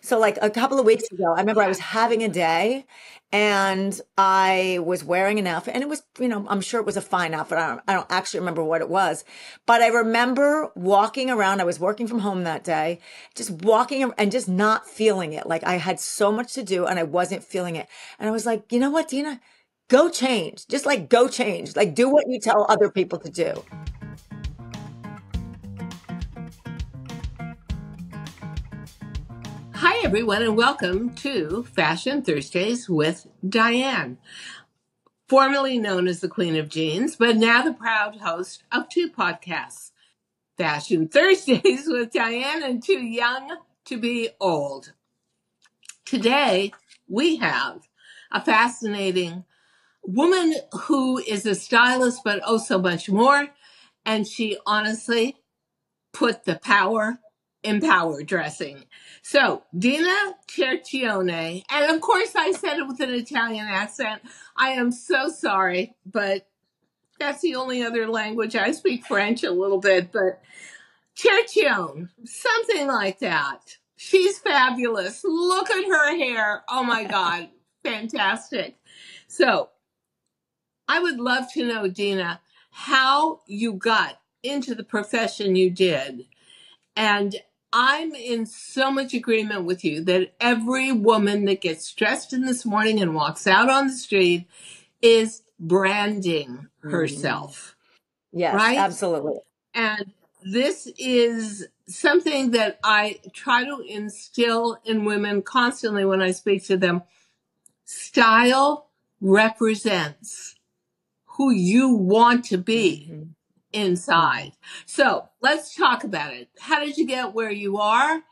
So like a couple of weeks ago, I remember I was having a day and I was wearing an outfit and it was, I'm sure it was a fine outfit. I don't actually remember what it was, but I remember walking around. I was working from home that day, just walking and just not feeling it. Like I had so much to do and I wasn't feeling it. And I was like, you know what, Dina? Go change. Just like go change. Like do what you tell other people to do. Hi, everyone, and welcome to Fashion Thursdays with Diane, formerly known as the Queen of Jeans, but now the proud host of two podcasts, Fashion Thursdays with Diane and Too Young to Be Old. Today, we have a fascinating woman who is a stylist, but oh so much more, and she honestly put the power in power dressing. So, Dina Cerchione, and of course I said it with an Italian accent. I am so sorry, but that's the only other language. I speak French a little bit, but Cerchione, something like that. She's fabulous. Look at her hair. Oh my God, fantastic. So, I would love to know, Dina, how you got into the profession you did. And I'm in so much agreement with you that every woman that gets dressed in this morning and walks out on the street is branding herself. Yes, right? absolutely. And this is something that I try to instill in women constantly when I speak to them. Style represents who you want to be inside. So let's talk about it. How did you get where you are?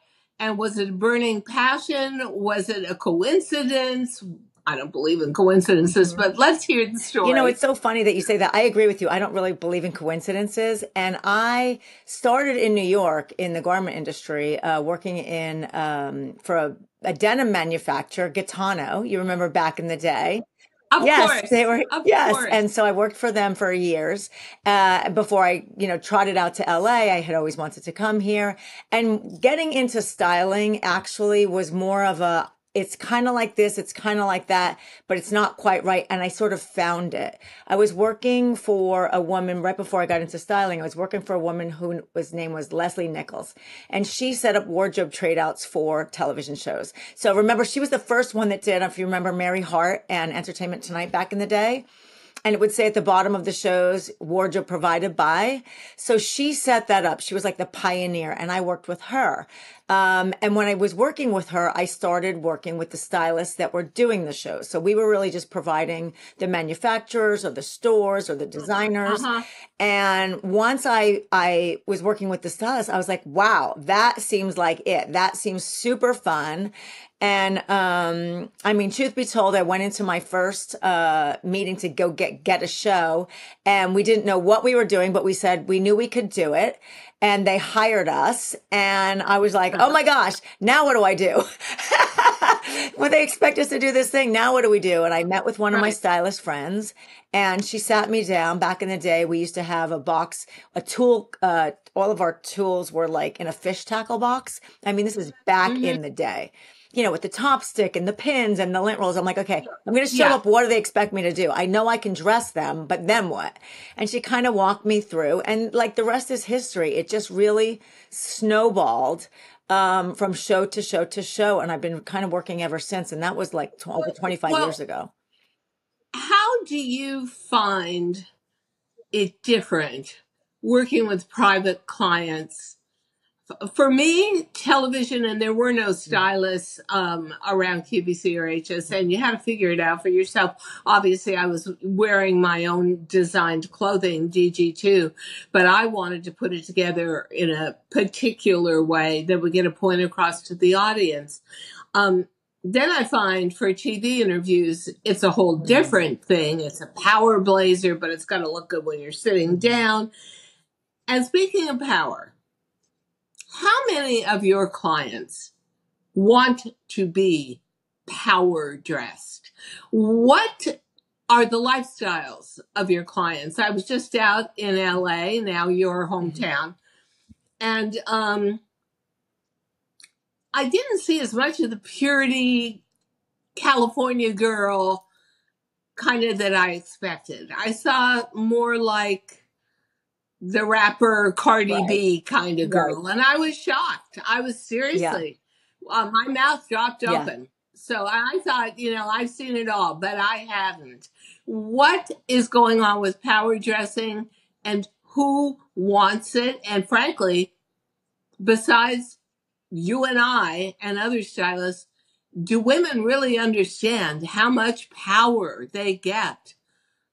And was it a burning passion? Was it a coincidence? I don't believe in coincidences, but let's hear the story. It's so funny that you say that. I agree with you. I don't really believe in coincidences. And I started in New York in the garment industry, working in for a denim manufacturer, Gitano. You remember back in the day. Of Yes, course. they were. Of Yes. course. And so I worked for them for years. Before I, trotted out to LA, I had always wanted to come here. And getting into styling actually was more of it's kind of like this, it's kind of like that, but it's not quite right. And I sort of found it. I was working for a woman right before I got into styling. I was working for a woman whose name was Leslie Nichols, and she set up wardrobe trade outs for television shows. So remember, she was the first one that did, if you remember Mary Hart and Entertainment Tonight back in the day. And it would say at the bottom of the shows, wardrobe provided by. So she set that up. She was like the pioneer, and I worked with her. And when I was working with her, I started working with the stylists that were doing the shows. So we were really just providing the manufacturers or the stores or the designers. And once I was working with the stylists, I was like, wow, that seems like it. That seems super fun. And I mean, truth be told, I went into my first meeting to go get a show, and we didn't know what we were doing, but we said we knew we could do it. And they hired us, and I was like, oh my gosh, now what do I do? Well, they expect us to do this thing. Now what do we do? And I met with one of my stylist friends, and she sat me down. Back in the day, we used to have a tool, all of our tools were like in a fish tackle box. I mean, this is back in the day. With the top stick and the pins and the lint rolls. I'm like, okay, I'm going to show up. What do they expect me to do? I know I can dress them, but then what? And she kind of walked me through, and like the rest is history. It just really snowballed from show to show to show. And I've been kind of working ever since. And that was like over 25 years ago. How do you find it different working with private clients? For me, television, and there were no stylists around QVC or HSN. You had to figure it out for yourself. Obviously, I was wearing my own designed clothing, DG2, but I wanted to put it together in a particular way that would get a point across to the audience. Then I find for TV interviews, it's a whole different thing. It's a power blazer, but it's got to look good when you're sitting down. And speaking of power, how many of your clients want to be power dressed? What are the lifestyles of your clients? I was just out in LA, now your hometown, and I didn't see as much of the purity California girl kind of that I expected. I saw more like the rapper Cardi Right. B kind of Right. girl. And I was shocked. I was Yeah. seriously, my mouth dropped Yeah. open. So I thought, I've seen it all, but I haven't. What is going on with power dressing and who wants it? And frankly, besides you and I and other stylists, do women really understand how much power they get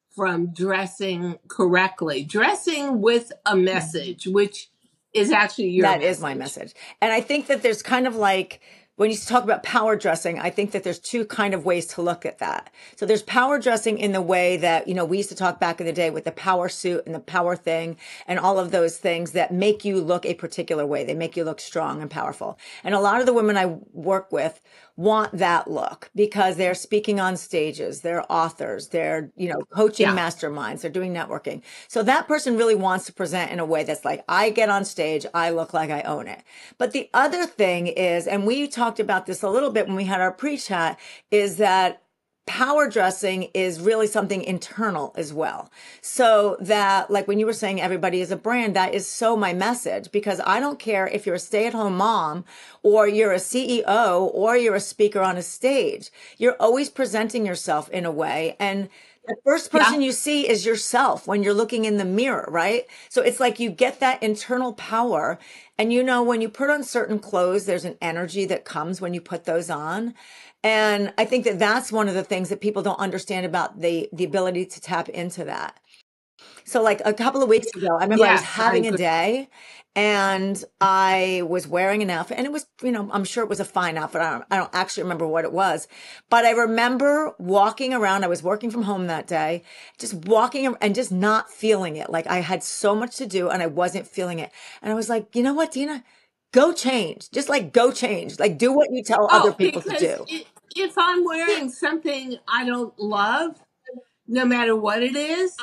from dressing correctly, dressing with a message, which is actually your That is my message? message. And I think that there's kind of like, when you talk about power dressing, I think that there's two kind of ways to look at that. So there's power dressing in the way that, we used to talk back in the day with the power suit and the power thing and all of those things that make you look a particular way. They make you look strong and powerful. And a lot of the women I work with want that look because they're speaking on stages, they're authors, they're, coaching Yeah. masterminds, they're doing networking. So that person really wants to present in a way that's like, I get on stage, I look like I own it. But the other thing is, and we talked about this a little bit when we had our pre-chat, is that power dressing is really something internal as well. So that, like when you were saying everybody is a brand, that is so my message, because I don't care if you're a stay-at-home mom or you're a CEO or you're a speaker on a stage. You're always presenting yourself in a way. And the first person you see is yourself when you're looking in the mirror, right? So it's like you get that internal power. And when you put on certain clothes, there's an energy that comes when you put those on. And I think that that's one of the things that people don't understand about the ability to tap into that. So like a couple of weeks ago, I remember I was Yes, I having a agree. day and I was wearing an outfit and it was, I'm sure it was a fine outfit. I don't actually remember what it was, but I remember walking around. I was working from home that day, just walking and just not feeling it. Like I had so much to do and I wasn't feeling it. And I was like, you know what, Dina? Go change. Just like go change. Like do what you tell other Oh, people to because do. if I'm wearing something I don't love, no matter what it is,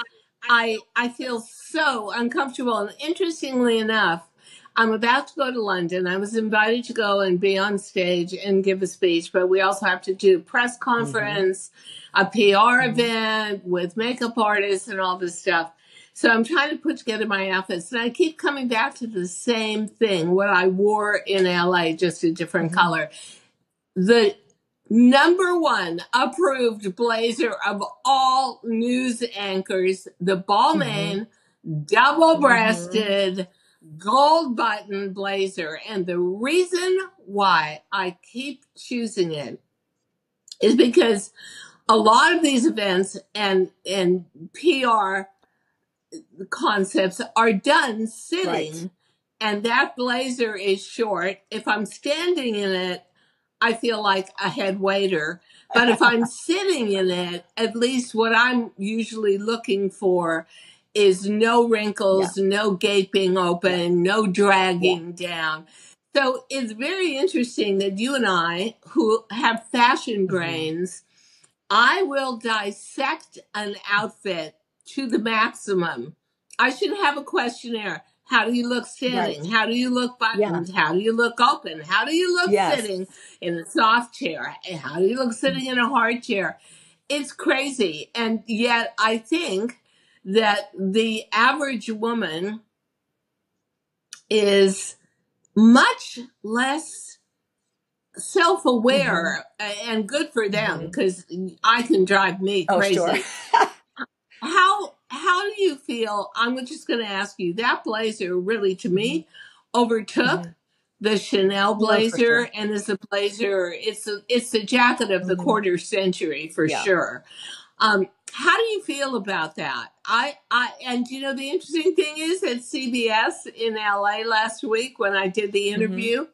I feel so uncomfortable. And interestingly enough, I'm about to go to London. I was invited to go and be on stage and give a speech, but we also have to do press conference, a PR event with makeup artists and all this stuff. So I'm trying to put together my outfits, and I keep coming back to the same thing, what I wore in LA, just a different color. The number one approved blazer of all news anchors, the Balmain double breasted gold button blazer. And the reason why I keep choosing it is because a lot of these events and PR concepts are done sitting, Right. and that blazer is short. If I'm standing in it, I feel like a head waiter. But if I'm sitting in it, at least what I'm usually looking for is no wrinkles, no gaping open, no dragging down. So it's very interesting that you and I, who have fashion brains, I will dissect an outfit to the maximum. I should have a questionnaire. How do you look standing? Right. How do you look Yeah. buttoned? How do you look open? How do you look Yes. sitting in a soft chair? And how do you look sitting in a hard chair? It's crazy. And yet I think that the average woman is much less self-aware, and good for them, because I can drive me Oh, sure. crazy. How do you feel? I'm just going to ask you. That blazer really, to me, overtook the Chanel No, for blazer, sure. and is a blazer. It's the jacket of the quarter century for Yeah. sure. How do you feel about that? And the interesting thing is at CBS in LA last week when I did the interview,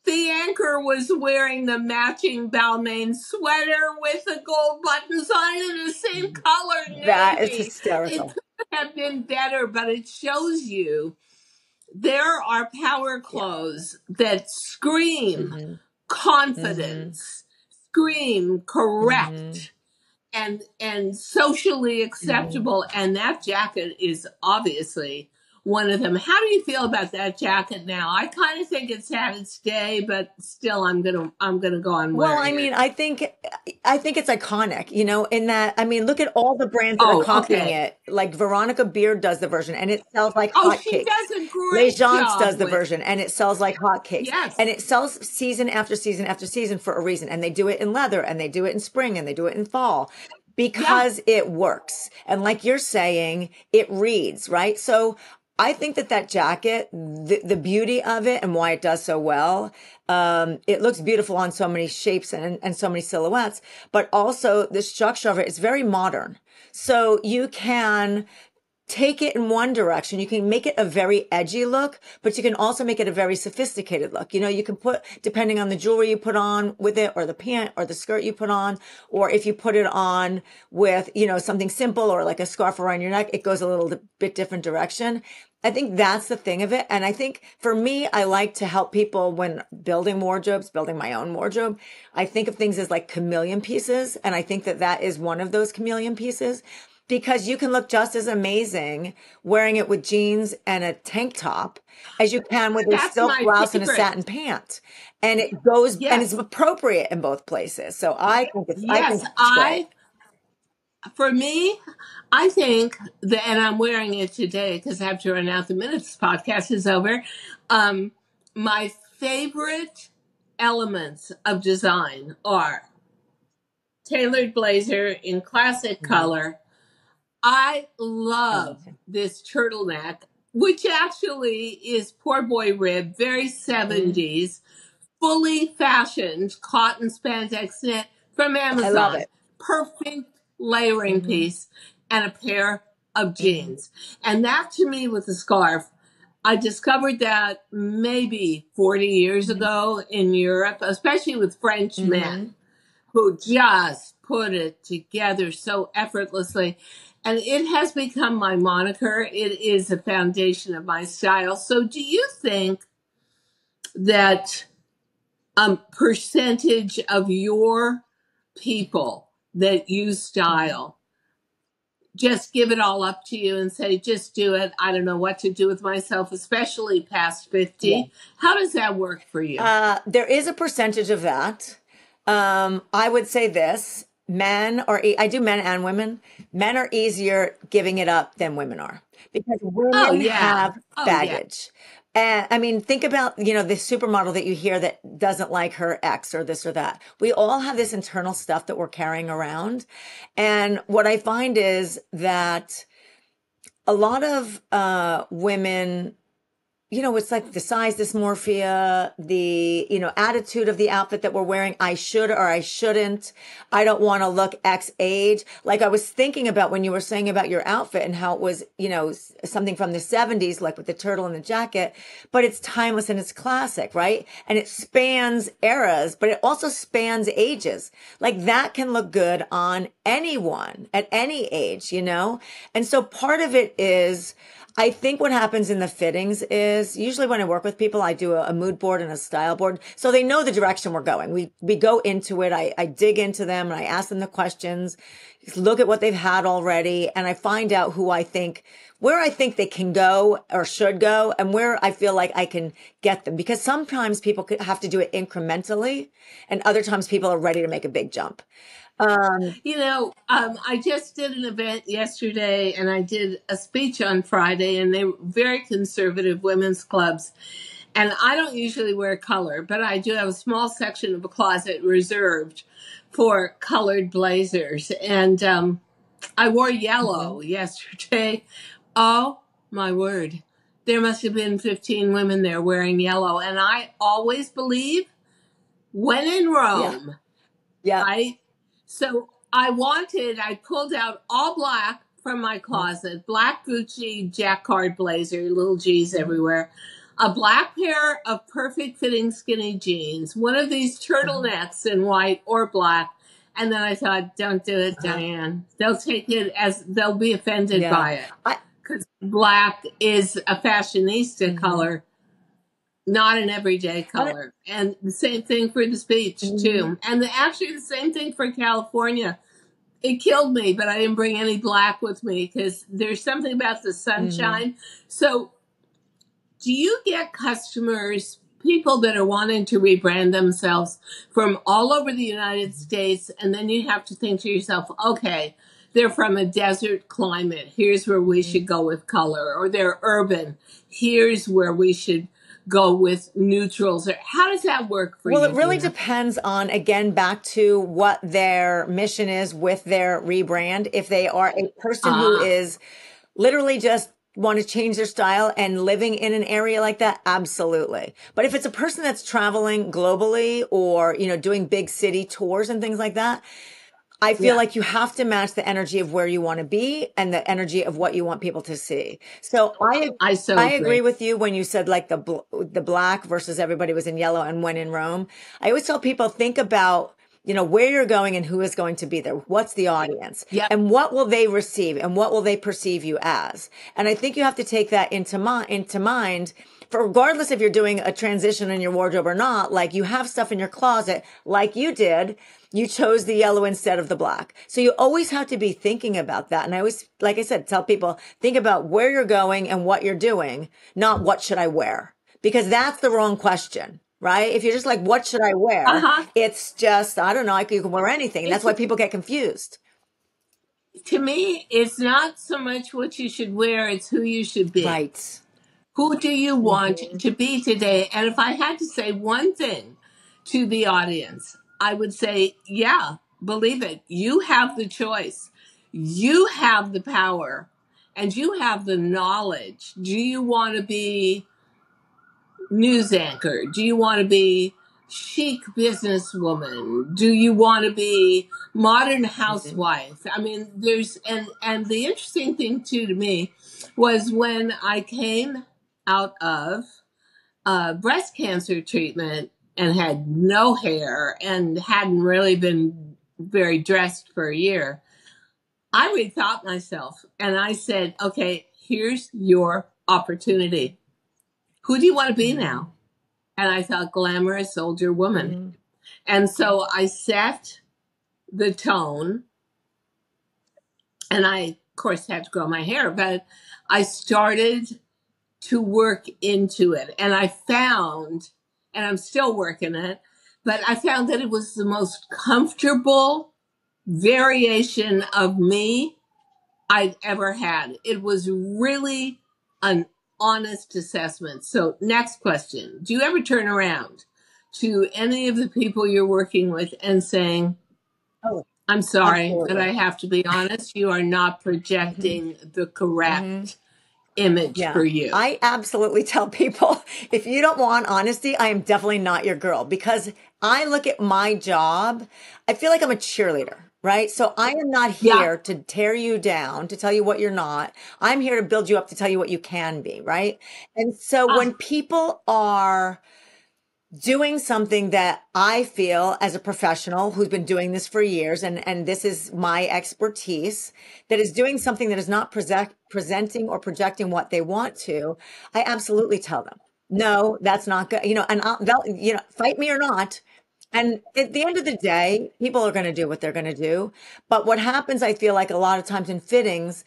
the anchor was wearing the matching Balmain sweater with the gold buttons on it in the same color, That is navy. It hysterical. could have been better, but it shows you there are power Yeah. clothes that scream Mm-hmm. confidence, scream Mm-hmm. correct, and socially acceptable. And that jacket is obviously one of them. How do you feel about that jacket now? I kind of think it's had its day, but still I'm gonna go on Well, wearing I it. mean, I think it's iconic, in that, I mean, look at all the brands that are Oh, copying okay. it. Like Veronica Beard does the version and it sells like Oh, she hotcakes. does a great Legence job does the with, version and it sells like hotcakes. And yes. it sells season after season after season for a reason. And they do it in leather and they do it in spring and they do it in fall Yeah. because it works. And like you're saying, it reads, right? So I think that jacket, the beauty of it and why it does so well, it looks beautiful on so many shapes and so many silhouettes, but also the structure of it is very modern. So you can take it in one direction. You can make it a very edgy look, but you can also make it a very sophisticated look. You can put, depending on the jewelry you put on with it or the pant or the skirt you put on, or if you put it on with, something simple or like a scarf around your neck, it goes a little bit different direction. I think that's the thing of it. And I think for me, I like to help people when building wardrobes, building my own wardrobe. I think of things as like chameleon pieces. And I think that is one of those chameleon pieces because you can look just as amazing wearing it with jeans and a tank top as you can with a That's silk my blouse and a favorite. satin pant. And it goes and it's Yes. appropriate in both places. So I Yes. think it's great. For me, I think that, and I'm wearing it today because I have to run out the minute this podcast is over. My favorite elements of design are tailored blazer in classic Mhm. color. I Oh, love this turtleneck, which actually is poor boy rib, very mhm. 70s, fully fashioned cotton spandex knit from I love Amazon. it. Perfect layering Hmm. piece and a pair of Hmm. jeans. And that to me with the scarf, I discovered that maybe 40 years Hmm. ago in Europe, especially with French Hmm. men who just put it together so effortlessly. And it has become my moniker. It is the foundation of my style. So do you think that percentage of your people that you Hmm. style just give it all up to you and say, just do it? I don't know what to do with myself, especially past Yeah. 50. How does that work for you? There is a percentage of that. I would say this: I do men and women. Men are easier giving it up than women are because Oh, women yeah. have Oh, yeah. baggage. And I mean, think about, the supermodel that you hear that doesn't like her ex or this or that. We all have this internal stuff that we're carrying around. And what I find is that a lot of women, it's like the size dysmorphia, the, attitude of the outfit that we're wearing. I should or I shouldn't. I don't want to look X age. Like I was thinking about when you were saying about your outfit and how it was, something from the 70s, like with the turtle and the jacket, but it's timeless and it's classic, right? And it spans eras, but it also spans ages. Like that can look good on anyone at any age, And so part of it is, I think what happens in the fittings is usually when I work with people, I do a mood board and a style board. So they know the direction we're going. We go into it. I dig into them and I ask them the questions, look at what they've had already. And I find out where I think they can go or should go and where I feel like I can get them. Because sometimes people have to do it incrementally and other times people are ready to make a big jump. Um, I just did an event yesterday and I did a speech on Friday, and they were very conservative women's clubs. And I don't usually wear color, but I do have a small section of a closet reserved for colored blazers. And I wore yellow mhm. yesterday. Oh, my word. There must have been 15 women there wearing yellow. And I always believe when in Yeah. Rome, Yeah. right? So I pulled out all black from my closet, black Gucci jacquard blazer, little G's Mhm. everywhere, a black pair of perfect fitting skinny jeans, one of these Mhm. turtlenecks in white or black. And then I thought, don't do it, Uh-huh. Diane. They'll take it as they'll be offended Yeah. by it I, because black is a fashionista mhm. color, not an everyday I, color. And the same thing for the speech mhm. too. And actually the same thing for California. it killed me, but I didn't bring any black with me because there's something about the sunshine. So, do you get customers, people that are wanting to rebrand themselves from all over the United States, and then you have to think to yourself, okay, they're from a desert climate. Here's where we should go with color. Or they're urban. Here's where we should go with neutrals. Or how does that work for you? Well, it really Dina? depends on, again, back to what their mission is with their rebrand. If they are a person who is literally just want to change their style and living in an area like that, absolutely. But if it's a person that's traveling globally or, doing big city tours and things like that, I feel like you have to match the energy of where you want to be and the energy of what you want people to see. So I so I agree. agree with you when you said like the black versus everybody was in yellow and when in Rome. I always tell people, think about, where you're going and who is going to be there. What's the audience? Yep. And what will they receive and what will they perceive you as? And I think you have to take that into mind for regardless if you're doing a transition in your wardrobe or not, like you have stuff in your closet like you did. You chose the yellow instead of the black. So you always have to be thinking about that. And I always, like I said, tell people, think about where you're going and what you're doing, not what should I wear? Because that's the wrong question, right? If you're just like, what should I wear? It's just, I don't know, you can wear anything. And that's why people get confused. To me, it's not so much what you should wear, it's who you should be. Right. Who do you want to be today? And if I had to say one thing to the audience, I would say, yeah, believe it. You have the choice. You have the power and you have the knowledge. Do you want to be news anchor? Do you want to be chic businesswoman? Do you want to be modern housewife? I mean, there's, and the interesting thing too to me was when I came out of breast cancer treatment and had no hair and hadn't really been very dressed for a year, I rethought myself and I said, okay, here's your opportunity. Who do you want to be now? And I thought, glamorous older woman. And so I set the tone and I, of course, had to grow my hair, but I started to work into it. And I found, and I'm still working it, but I found that it was the most comfortable variation of me I'd ever had. It was really an honest assessment. So next question. Do you ever turn around to any of the people you're working with and saying, oh, I'm sorry, absolutely. but I have to be honest, you are not projecting the correct image for you? I absolutely tell people, if you don't want honesty, I am definitely not your girl, because I look at my job, I feel like I'm a cheerleader, right? So I am not here to tear you down, to tell you what you're not. I'm here to build you up, to tell you what you can be, right? And so when people are doing something that I feel as a professional who's been doing this for years, and this is my expertise, that is doing something that is not presenting or projecting what they want to, I absolutely tell them, no, that's not good, and they'll, fight me or not. And at the end of the day, people are going to do what they're going to do. But what happens, I feel like a lot of times in fittings,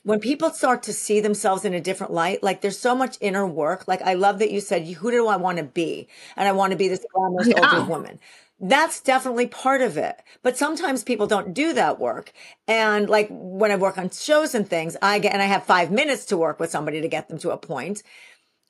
when people start to see themselves in a different light, like there's so much inner work. Like I love that you said, who do I want to be? And I want to be this glamorous older woman. That's definitely part of it. But sometimes people don't do that work. And like when I work on shows and things, I have 5 minutes to work with somebody to get them to a point.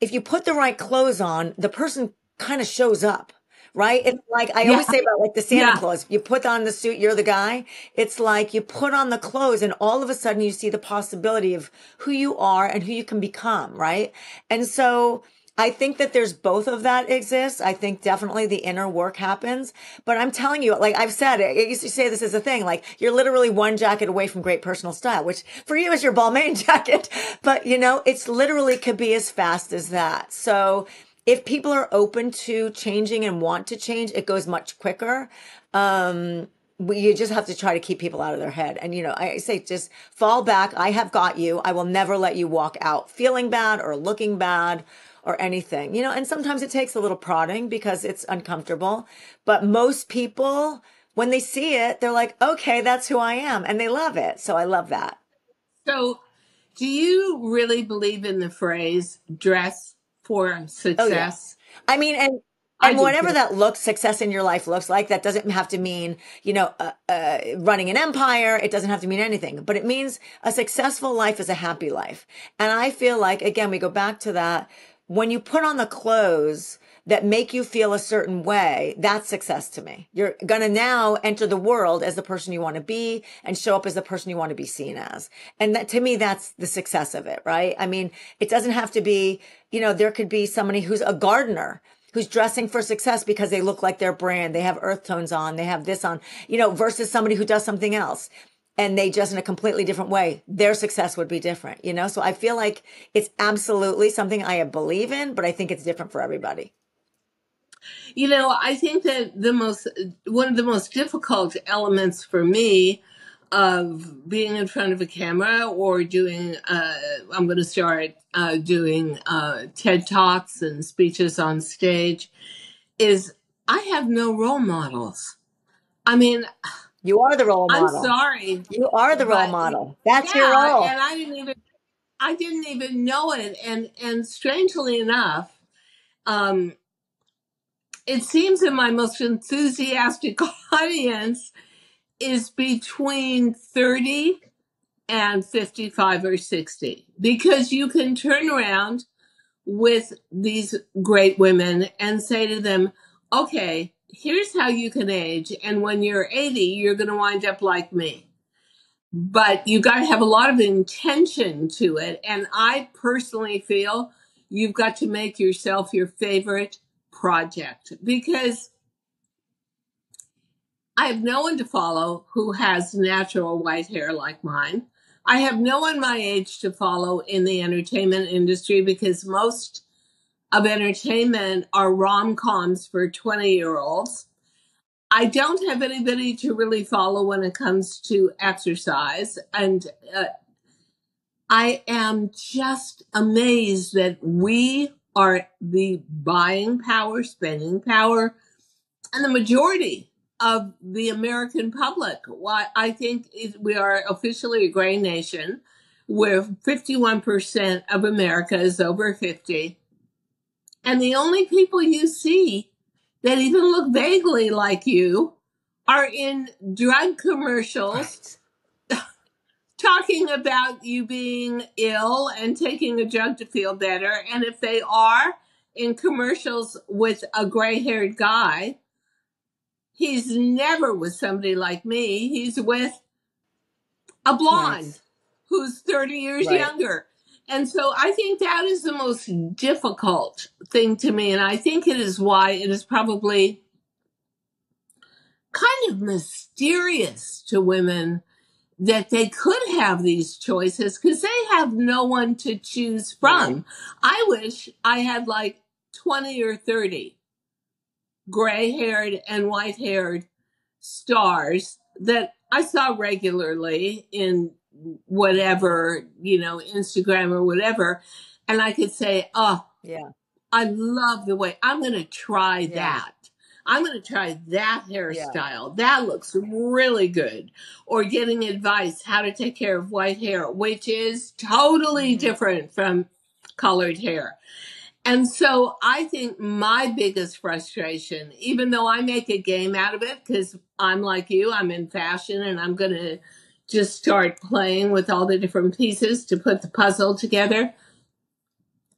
If you put the right clothes on, the person kind of shows up. Right? It's like I always say about like the Santa Claus. You put on the suit, you're the guy. It's like you put on the clothes and all of a sudden you see the possibility of who you are and who you can become, right? And so I think that there's both of that exists. I think definitely the inner work happens. But I'm telling you, like I've said, I used to say this as a thing, like you're literally one jacket away from great personal style, which for you is your Balmain jacket. But it's literally could be as fast as that. So if people are open to changing and want to change, it goes much quicker. You just have to try to keep people out of their head. And, I say, just fall back. I have got you. I will never let you walk out feeling bad or looking bad or anything, and sometimes it takes a little prodding because it's uncomfortable. But most people when they see it, they're like, okay, that's who I am. And they love it. So I love that. So, do you really believe in the phrase dress for Oh yeah. success? I mean, I and do whatever too. that success in your life looks like, that doesn't have to mean, running an empire. It doesn't have to mean anything, but it means a successful life is a happy life. And I feel like, again, we go back to that. When you put on the clothes that make you feel a certain way, that's success to me. You're going to now enter the world as the person you want to be and show up as the person you want to be seen as. And that, to me, that's the success of it, right? I mean, it doesn't have to be, there could be somebody who's a gardener who's dressing for success because they look like their brand. They have earth tones on, they have this on, versus somebody who does something else and they just in a completely different way, their success would be different. So I feel like it's absolutely something I believe in, but I think it's different for everybody. I think that one of the most difficult elements for me of being in front of a camera or doing, I'm going to start doing TED Talks and speeches on stage, is I have no role models. I mean, You are the role I'm model. sorry, You are the role but model. That's your yeah, role. and I didn't even know it. And strangely enough, um, it seems that my most enthusiastic audience is between 30 and 55 or 60, because you can turn around with these great women and say to them, okay, here's how you can age. And when you're 80, you're going to wind up like me. But you got to have a lot of intention to it. And I personally feel you've got to make yourself your favorite project, because I have no one to follow who has natural white hair like mine. I have no one my age to follow in the entertainment industry, because most of entertainment are rom-coms for 20-year-olds. I don't have anybody to really follow when it comes to exercise. And I am just amazed that we are the buying power, spending power, and the majority of the American public. Why I think we are officially a gray nation, where 51% of America is over 50. And the only people you see that even look vaguely like you are in drug commercials, Right. talking about you being ill and taking a drug to feel better. And if they are in commercials with a gray haired guy, he's never with somebody like me. He's with a blonde Nice. who's 30 years Right. younger. And so I think that is the most difficult thing to me. And I think it is why it is probably kind of mysterious to women that they could have these choices, because they have no one to choose Right. from. I wish I had like 20 or 30 gray haired and white haired stars that I saw regularly in whatever, Instagram or whatever. And I could say, oh, Yeah. I love the way, I'm going to try Yeah. that. I'm going to try that Yeah. hairstyle. That looks really good. Or getting advice how to take care of white hair, which is totally Mhm. different from colored hair. And so I think my biggest frustration, even though I make a game out of it, because I'm like you, I'm in fashion and I'm going to just start playing with all the different pieces to put the puzzle together.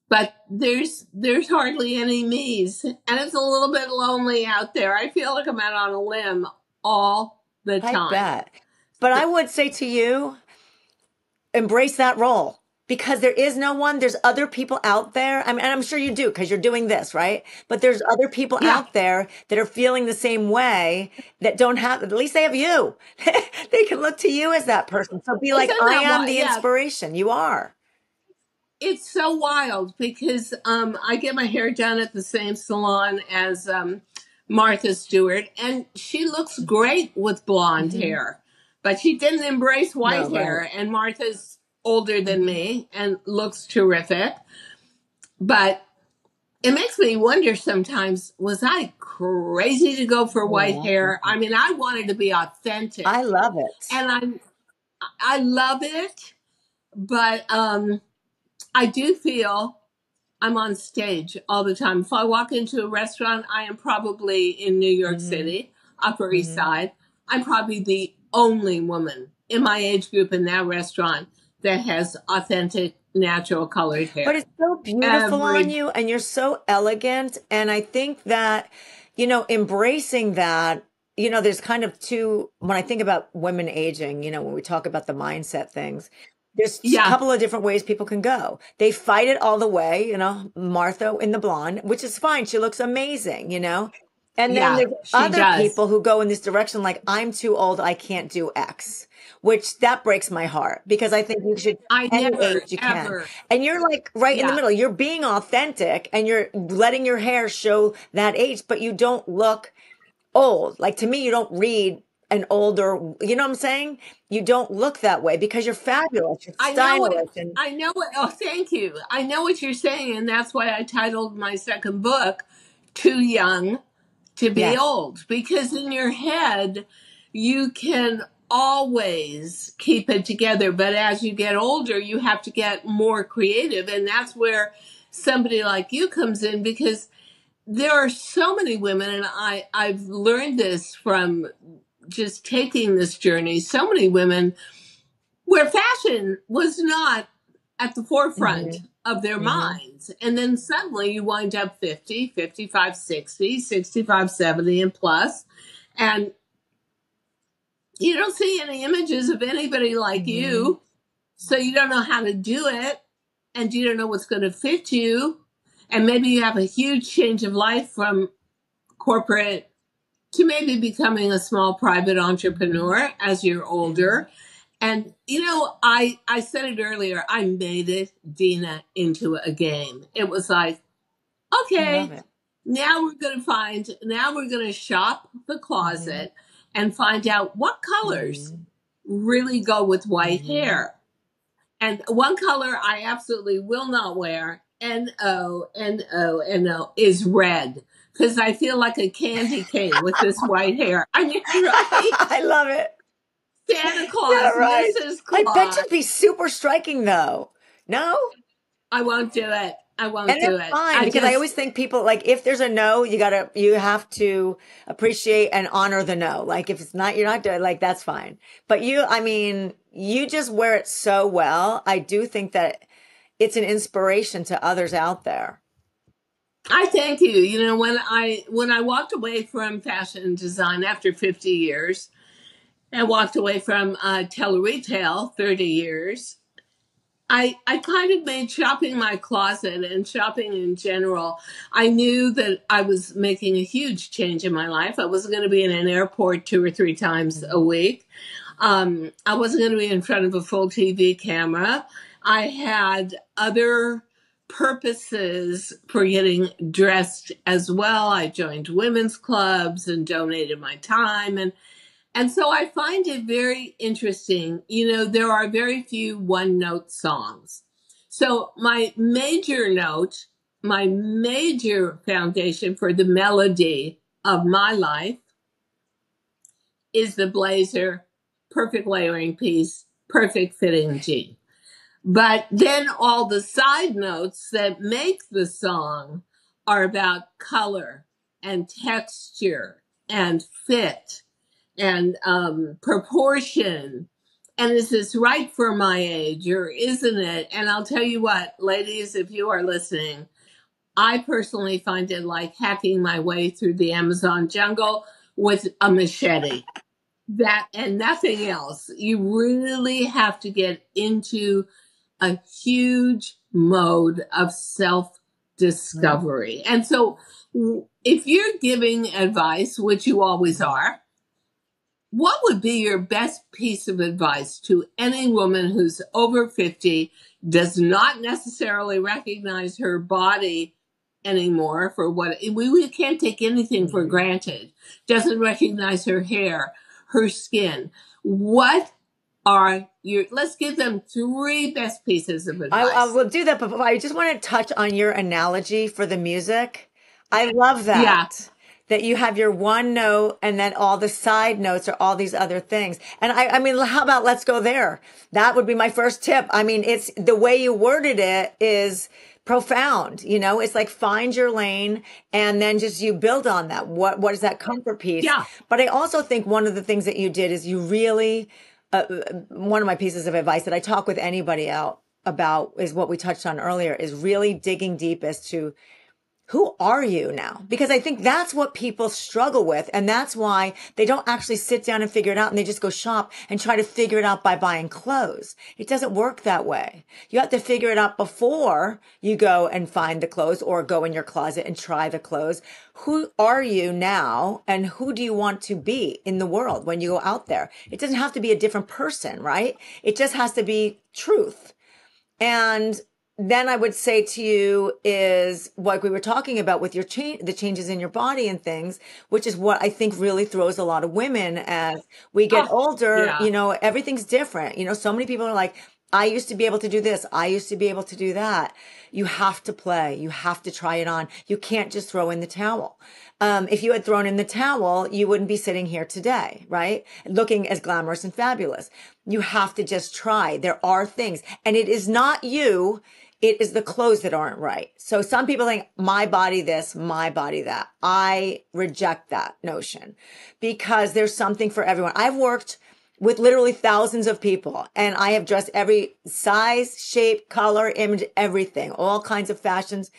But there's hardly any me's, and it's a little bit lonely out there. I feel like I'm out on a limb all the I time. bet. But I would say to you, embrace that role, because there is no one. There's other people out there. I mean, and I'm sure you do because you're doing this, right? But there's other people Yeah. out there that are feeling the same way, that don't have, at least they have you. They can look to you as that person. So be like, Isn't I that am why? the Yeah, inspiration. You are. it's so wild, because I get my hair done at the same salon as Martha Stewart, and she looks great with blonde Hmm. hair, but she didn't embrace white No, right. hair. And Martha's older than Hmm. me and looks terrific. But it makes me wonder sometimes, was I crazy to go for white hair? I mean, I wanted to be authentic. I love it. And I love it, but I do feel I'm on stage all the time. If I walk into a restaurant, I am probably in New York City, Upper East Side. I'm probably the only woman in my age group in that restaurant that has authentic, natural colored hair. But it's so beautiful on you, and you're so elegant. And I think that, embracing that, there's kind of two, when I think about women aging, when we talk about the mindset things, there's a couple of different ways people can go. They fight it all the way, Martha in the blonde, which is fine. She looks amazing, And then there's other people who go in this direction, like, I'm too old, I can't do X, which that breaks my heart, because I think you should any age you can. And you're like right in the middle. You're being authentic and you're letting your hair show that age, but you don't look old. Like, to me, you don't read an older, you know what I'm saying? You don't look that way because you're fabulous. You're stylish. I know what, oh, thank you. I know what you're saying. And that's why I titled my second book, Too Young to Be Old. Because in your head, you can always keep it together. But as you get older, you have to get more creative. And that's where somebody like you comes in, because there are so many women, and I've learned this from just taking this journey, so many women where fashion was not at the forefront of their minds. And then suddenly you wind up 50, 55, 60, 65, 70 and plus. And you don't see any images of anybody like you. So you don't know how to do it. And you don't know what's going to fit you. And maybe you have a huge change of life from corporate to maybe becoming a small private entrepreneur as you're older. And, I said it earlier, I made it, Dina, into a game. It was like, okay, now we're going to shop the closet and find out what colors really go with white hair. And one color I absolutely will not wear, N-O, is red. Because I feel like a candy cane with this white hair. I mean, right? I love it. Santa Claus, Mrs. Claus. I bet you'd be super striking, though. No? I won't do it. I won't do it. Fine, because I always think people, like, if there's a no, you have to appreciate and honor the no. Like, if it's not, you're not doing, like, that's fine. But you just wear it so well. I do think that it's an inspiration to others out there. I thank you. When I walked away from fashion design after 50 years, and walked away from tele-retail 30 years, I kind of made shopping my closet and shopping in general. I knew that I was making a huge change in my life. I wasn't going to be in an airport 2 or 3 times a week. I wasn't going to be in front of a full TV camera. I had other purposes for getting dressed as well. I joined women's clubs and donated my time. And so I find it very interesting. There are very few one-note songs. So my major foundation for the melody of my life is the blazer, perfect layering piece, perfect fitting jean. But then all the side notes that make the song are about color and texture and fit and proportion. And is this right for my age, or isn't it? And I'll tell you what, ladies, if you are listening, I personally find it like hacking my way through the Amazon jungle with a machete. That and nothing else. You really have to get into a huge mode of self-discovery. And so if you're giving advice, which you always are, what would be your best piece of advice to any woman who's over 50, does not necessarily recognize her body anymore for what we can't take anything for granted, doesn't recognize her hair, her skin? What are your, let's give them 3 best pieces of I advice. will do that, but I just want to touch on your analogy for the music. I love Yeah. that you have your one note and then all the side notes are all these other things. And I mean, how about let's go there? That would be my first tip. I mean, it's the way you worded it is profound. You know, it's like find your lane and then just you build on that. What is that comfort piece? Yeah. But I also think one of the things that you did is you really, one of my pieces of advice that I talk with anybody out about is what we touched on earlier is really digging deep as to who are you now? Because I think that's what people struggle with. And that's why they don't actually sit down and figure it out and they just go shop and try to figure it out by buying clothes. It doesn't work that way. You have to figure it out before you go and find the clothes or go in your closet and try the clothes. Who are you now? And who do you want to be in the world when you go out there? It doesn't have to be a different person, right? It just has to be truth. And then I would say to you is like we were talking about with your the changes in your body and things, which is what I think really throws a lot of women as we get Oh, older, yeah. you know, everything's different. You know, so many people are like, I used to be able to do this. I used to be able to do that. You have to play. You have to try it on. You can't just throw in the towel. If you had thrown in the towel, you wouldn't be sitting here today, right? Looking as glamorous and fabulous. You have to just try. There are things, and it is not you. It is the clothes that aren't right. So some people think my body this, my body that. I reject that notion because there's something for everyone. I've worked with literally thousands of people and I have dressed every size, shape, color, image, everything, all kinds of fashions.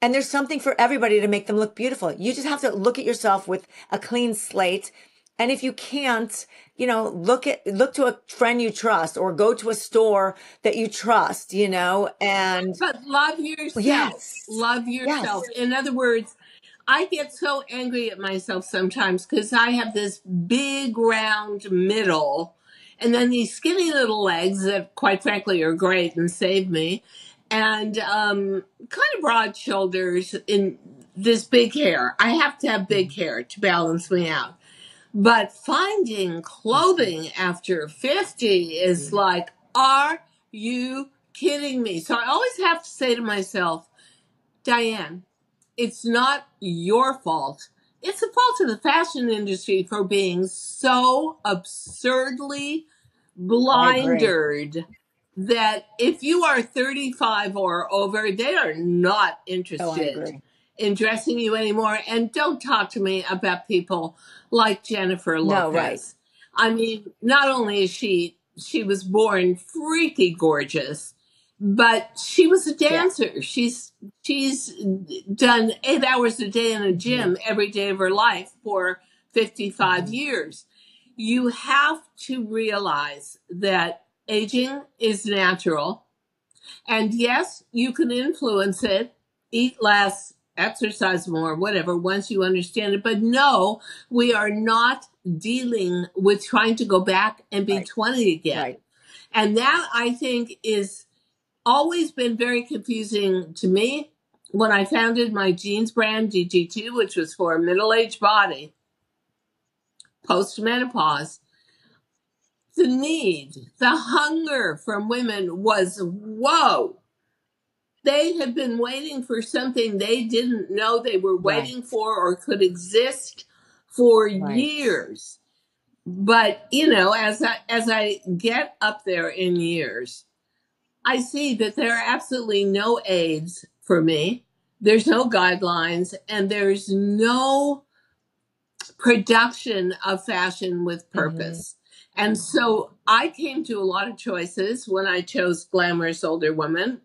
And there's something for everybody to make them look beautiful. You just have to look at yourself with a clean slate. And if you can't, you know, look to a friend you trust or go to a store that you trust, you know, and But love yourself. yes, Love yes, yourself. In other words, I get so angry at myself sometimes because I have this big round middle and then these skinny little legs that quite frankly are great and save me, and kind of broad shoulders in this big hair. I have to have big hair to balance me out. But finding clothing after 50 is like, are you kidding me? So I always have to say to myself, Diane, it's not your fault. It's the fault of the fashion industry for being so absurdly I agree. blindered that if you are 35 or over, they are not Oh, I interested agree. in dressing you anymore. And don't talk to me about people like Jennifer No, right. Lopez. I mean, not only is she was born freaky gorgeous, but she was a Yeah. dancer. She's done 8 hours a day in a Mhm. gym every day of her life for 55 Mhm. years. You have to realize that aging is natural. And yes, you can influence it, eat less, exercise more, whatever, once you understand it. But no, we are not dealing with trying to go back and be Right. 20 again. Right. And that I think is always been very confusing to me. When I founded my jeans brand, DG2, which was for a middle aged body, post menopause, the need, the hunger from women was whoa. They had been waiting for something they didn't know they were Right. waiting for or could exist for Right. years. But, you know, as I get up there in years, I see that there are absolutely no aids for me. There's no guidelines and there's no production of fashion with Mhm. purpose. And so I came to a lot of choices when I chose glamorous older women.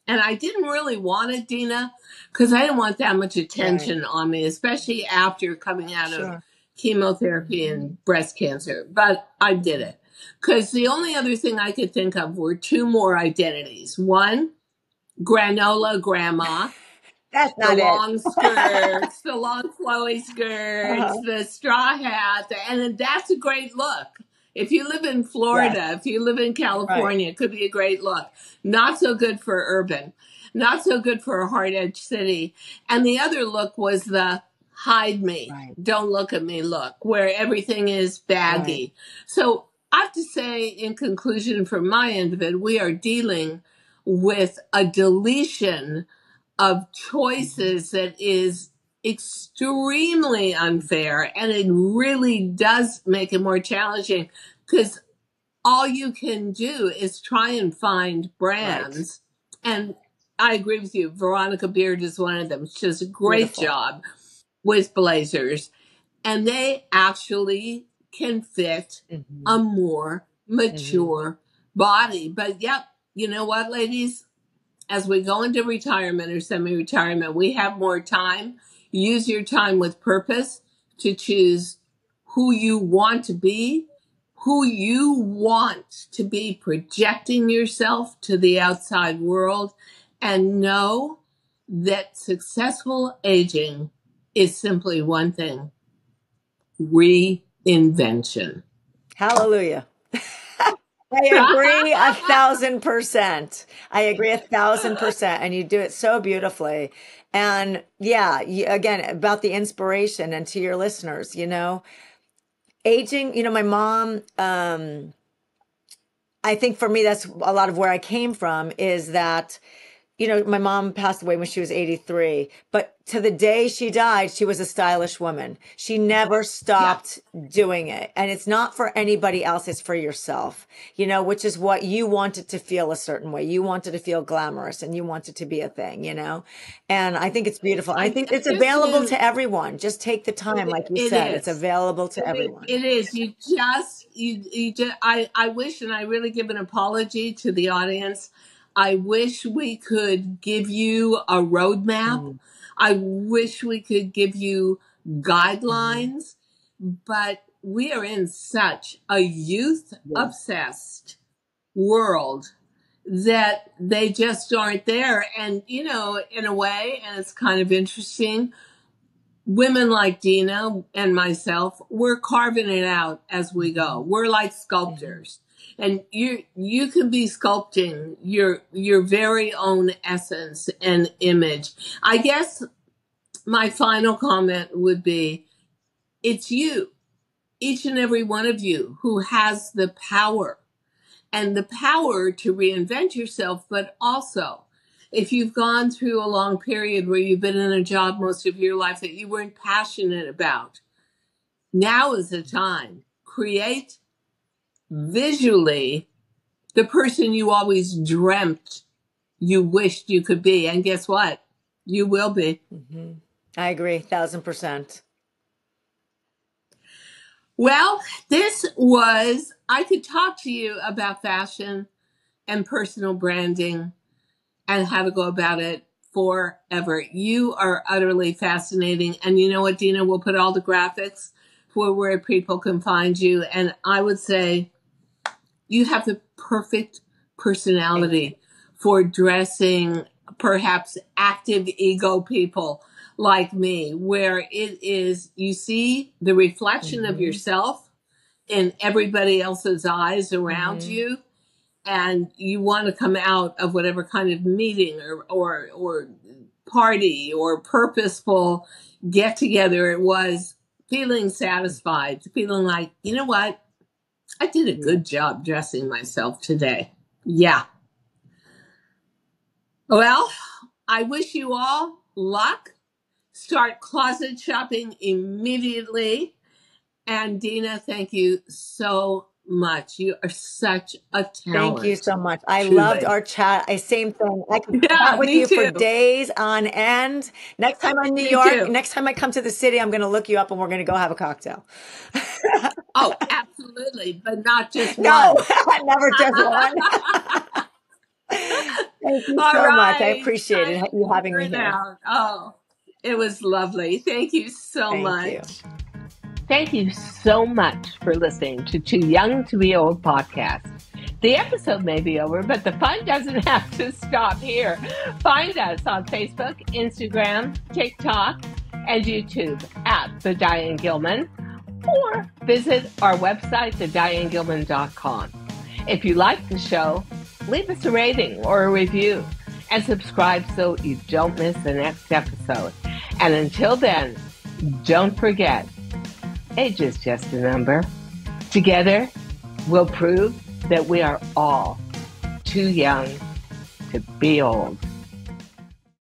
And I didn't really want it, Dina, because I didn't want that much Right. attention on me, especially after coming out of Sure. chemotherapy and breast cancer. But I did it because the only other thing I could think of were 2 more identities. One, granola grandma, That's the not it. long skirts, the long flowy skirts, Uh-huh. the straw hat, and that's a great look. If you live in Yes. Florida, if you live in Right. California, it could be a great look. Not so good for urban, not so good for a hard edge city. And the other look was the hide me, Right. don't look at me look, where everything is Right. baggy. So I have to say, in conclusion, from my end of it, we are dealing with a deletion of choices that is extremely unfair, and it really does make it more challenging because all you can do is try and find Right. brands. And I agree with you. Veronica Beard is one of them. She does a great Beautiful. job with blazers, and they actually can fit a more mature body. But yep, you know what, ladies? As we go into retirement or semi-retirement, we have more time. Use your time with purpose to choose who you want to be, who you want to be projecting yourself to the outside world, and know that successful aging is simply one thing: reinvention. Hallelujah. I agree 1,000%. I agree 1,000%. And you do it so beautifully. And yeah, again, about the inspiration and to your listeners, aging, my mom, I think for me, that's a lot of where I came from is that, my mom passed away when she was 83, but to the day she died, she was a stylish woman. She never Yeah, stopped doing it. And it's not for anybody else, it's for yourself, which is what you wanted to feel a certain way. You wanted to feel glamorous and you wanted to be a thing, And I think it's beautiful. And I think I it's just available knew to everyone. Just take the time, like you it said, it's is. available to everyone. It is. You just, I wish, and I really give an apology to the audience. I wish we could give you a roadmap. Mm, I wish we could give you mhm. guidelines, but we are in such a youth Yeah. obsessed world that they just aren't there. And, in a way, and it's kind of interesting, women like Dina and myself, we're carving it out as we go. Mhm. We're like Mhm. sculptors. And you can be sculpting your very own essence and image. I guess my final comment would be it's you, each and every one of you, who has the power and the power to reinvent yourself, but also if you've gone through a long period where you've been in a job most of your life that you weren't passionate about, now is the time. Create visually the person you always dreamt you wished you could be. And guess what? You will be. Mhm. I agree, 1,000%. Well, I could talk to you about fashion and personal branding and how to go about it forever. You are utterly fascinating. And you know what, Dina? We'll put all the graphics for where people can find you. And I would say you have the perfect Thank you. personality for dressing perhaps active ego people like me, where it is, you see the reflection of Mhm. yourself in everybody else's eyes around Mhm. you, and you want to come out of whatever kind of meeting or party or purposeful get together it was, feeling satisfied, feeling like, you know what, I did a Yeah. good job dressing myself today. Yeah. Well, I wish you all luck. Start closet shopping immediately. And Dina, thank you so much. You are such a Thank you talent. so much. I loved Truly. our chat. Same thing. I could Yeah, chat with me you for too. days on end. Next time I'm in New Me York, too. next time I come to the city, I'm going to look you up and we're going to go have a cocktail. Oh, absolutely, but not just No, one. never just one. Thank you All so much. I right, appreciate time it, to you having figure me it here. out. Oh, it was lovely. Thank you so Thank you. much. Thank you so much for listening to Too Young to Be Old podcast. The episode may be over, but the fun doesn't have to stop here. Find us on Facebook, Instagram, TikTok, and YouTube at The Diane Gilman, or visit our website, thedianegilman.com. If you like the show, leave us a rating or a review and subscribe so you don't miss the next episode. And until then, don't forget, age is just a number. Together, We'll prove that we are all too young to be old.